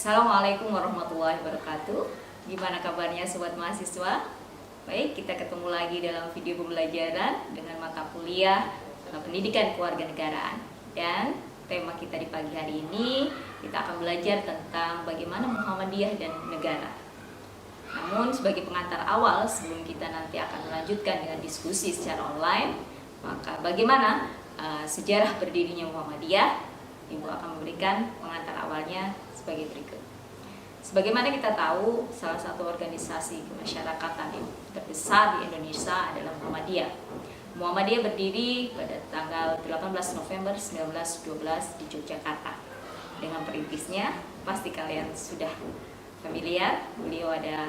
Assalamualaikum warahmatullahi wabarakatuh. Gimana kabarnya sobat mahasiswa? Baik, kita ketemu lagi dalam video pembelajaran dengan mata kuliah Pendidikan Kewarganegaraan. Dan tema kita di pagi hari ini, kita akan belajar tentang bagaimana Muhammadiyah dan negara. Namun sebagai pengantar awal sebelum kita nanti akan melanjutkan dengan diskusi secara online, maka bagaimana sejarah berdirinya Muhammadiyah? Ibu akan memberikan pengantar awalnya sebagai berikut. Sebagaimana kita tahu, salah satu organisasi kemasyarakatan yang terbesar di Indonesia adalah Muhammadiyah. Muhammadiyah berdiri pada tanggal 18 November 1912 di Yogyakarta. Dengan perintisnya, pasti kalian sudah familiar. Beliau ada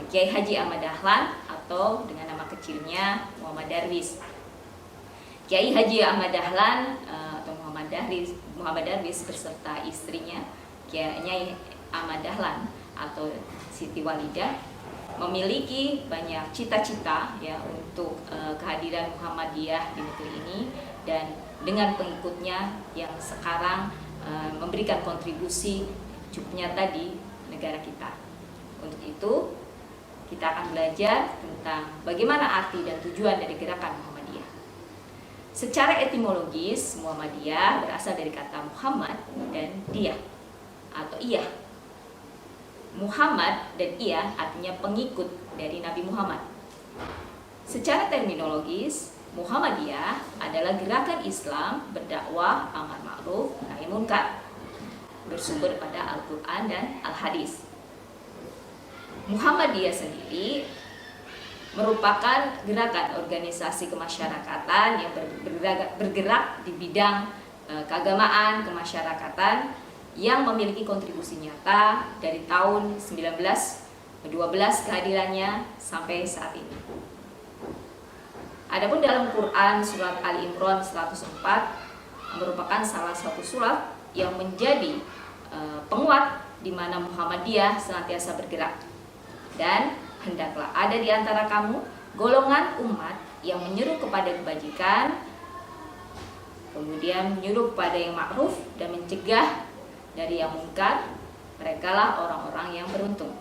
Kiai Haji Ahmad Dahlan atau dengan nama kecilnya Muhammad Darwis. Kiai Haji Ahmad Dahlan atau Muhammad Darwis beserta istrinya Kiai Ahmad Dahlan atau Siti Walidah memiliki banyak cita-cita ya untuk kehadiran Muhammadiyah di negeri ini, dan dengan pengikutnya yang sekarang memberikan kontribusi cukup nyata di negara kita. Untuk itu kita akan belajar tentang bagaimana arti dan tujuan dari gerakan Muhammadiyah. Secara etimologis, Muhammadiyah berasal dari kata Muhammad dan Diyah atau Iyah. Muhammad dan Iyah artinya pengikut dari Nabi Muhammad. Secara terminologis, Muhammadiyah adalah gerakan Islam berdakwah amar ma'ruf nahi munkar, bersumber pada Al-Quran dan Al-Hadis. Muhammadiyah sendiri merupakan gerakan organisasi kemasyarakatan yang bergerak di bidang keagamaan, kemasyarakatan yang memiliki kontribusi nyata dari tahun 1912 kehadirannya sampai saat ini. Adapun dalam Quran surat Ali Imran 104 merupakan salah satu surat yang menjadi penguat di mana Muhammadiyah senantiasa bergerak. Dan hendaklah ada di antara kamu golongan umat yang menyeru kepada kebajikan, kemudian menyuruh kepada yang ma'ruf dan mencegah dari yang mungkar. Merekalah orang-orang yang beruntung.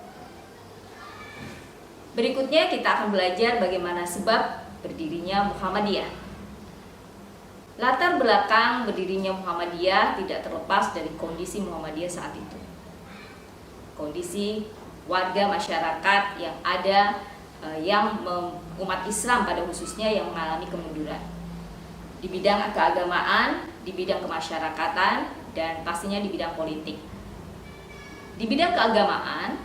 Berikutnya kita akan belajar bagaimana sebab berdirinya Muhammadiyah. Latar belakang berdirinya Muhammadiyah tidak terlepas dari kondisi Muhammadiyah saat itu. Kondisi warga masyarakat yang ada umat Islam pada khususnya yang mengalami kemunduran di bidang keagamaan, di bidang kemasyarakatan, dan pastinya di bidang politik. Di bidang keagamaan,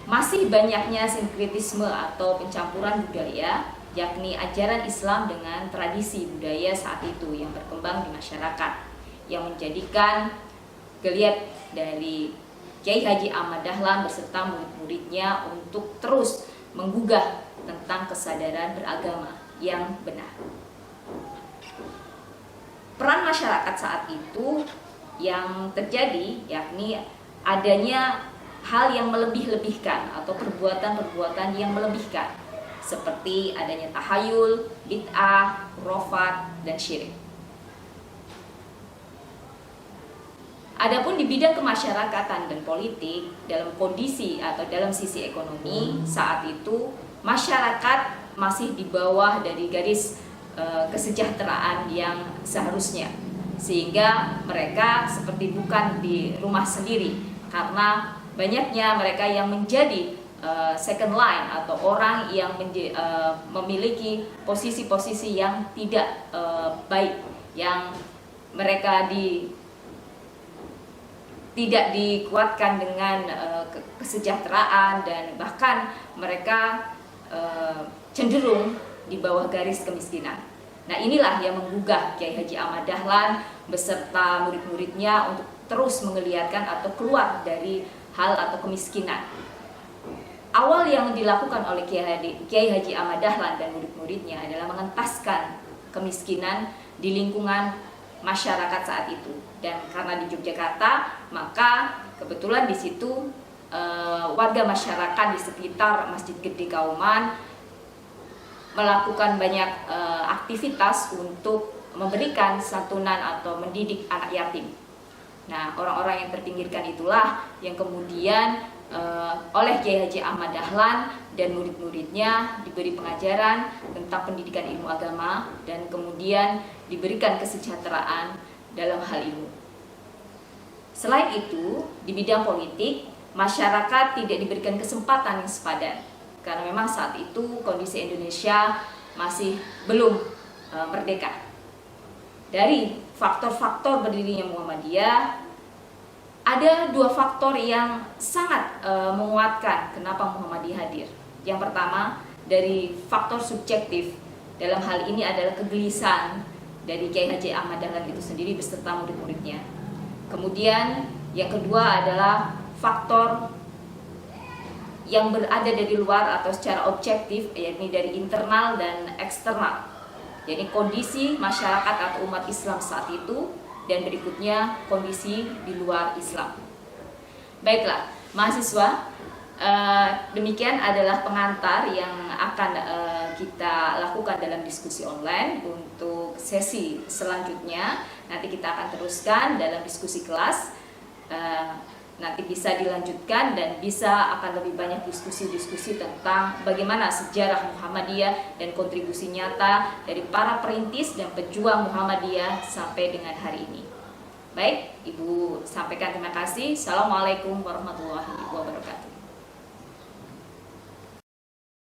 masih banyaknya sinkretisme atau pencampuran budaya, yakni ajaran Islam dengan tradisi budaya saat itu yang berkembang di masyarakat, yang menjadikan geliat dari Kiai Haji Ahmad Dahlan beserta murid-muridnya untuk terus menggugah tentang kesadaran beragama yang benar. Peran masyarakat saat itu yang terjadi yakni adanya hal yang melebih-lebihkan atau perbuatan-perbuatan yang melebihkan, seperti adanya tahayul, bid'ah, khurafat, dan syirik. Adapun di bidang kemasyarakatan dan politik, dalam kondisi atau dalam sisi ekonomi saat itu masyarakat masih di bawah dari garis kesejahteraan yang seharusnya, sehingga mereka seperti bukan di rumah sendiri karena banyaknya mereka yang menjadi second line atau orang yang memiliki posisi-posisi yang tidak baik, yang mereka tidak dikuatkan dengan kesejahteraan, dan bahkan mereka cenderung di bawah garis kemiskinan. Nah, inilah yang menggugah Kiai Haji Ahmad Dahlan beserta murid-muridnya untuk terus menggeliatkan atau keluar dari hal atau kemiskinan. Awal yang dilakukan oleh Kiai Haji Ahmad Dahlan dan murid-muridnya adalah mengentaskan kemiskinan di lingkungan masyarakat saat itu. Dan karena di Yogyakarta, maka kebetulan di situ warga masyarakat di sekitar Masjid Gede Kauman melakukan banyak aktivitas untuk memberikan santunan atau mendidik anak yatim. Nah, orang-orang yang terpinggirkan itulah yang kemudian oleh Kiai Haji Ahmad Dahlan dan murid-muridnya diberi pengajaran tentang pendidikan ilmu agama dan kemudian diberikan kesejahteraan dalam hal ilmu. Selain itu, di bidang politik, masyarakat tidak diberikan kesempatan yang sepadan karena memang saat itu kondisi Indonesia masih belum merdeka. Dari faktor-faktor berdirinya Muhammadiyah, ada dua faktor yang sangat menguatkan kenapa Muhammadiyah hadir. Yang pertama, dari faktor subjektif. Dalam hal ini adalah kegelisahan dari Kiai Haji Ahmad Dahlan itu sendiri beserta murid-muridnya. Kemudian yang kedua adalah faktor yang berada dari luar atau secara objektif, yakni dari internal dan eksternal. Jadi kondisi masyarakat atau umat Islam saat itu, dan berikutnya kondisi di luar Islam. Baiklah, mahasiswa, demikian adalah pengantar yang akan kita lakukan dalam diskusi online. Untuk sesi selanjutnya nanti kita akan teruskan dalam diskusi kelas. Nanti bisa dilanjutkan dan bisa akan lebih banyak diskusi-diskusi tentang bagaimana sejarah Muhammadiyah dan kontribusi nyata dari para perintis dan pejuang Muhammadiyah sampai dengan hari ini. Baik, Ibu sampaikan terima kasih. Assalamualaikum warahmatullahi wabarakatuh.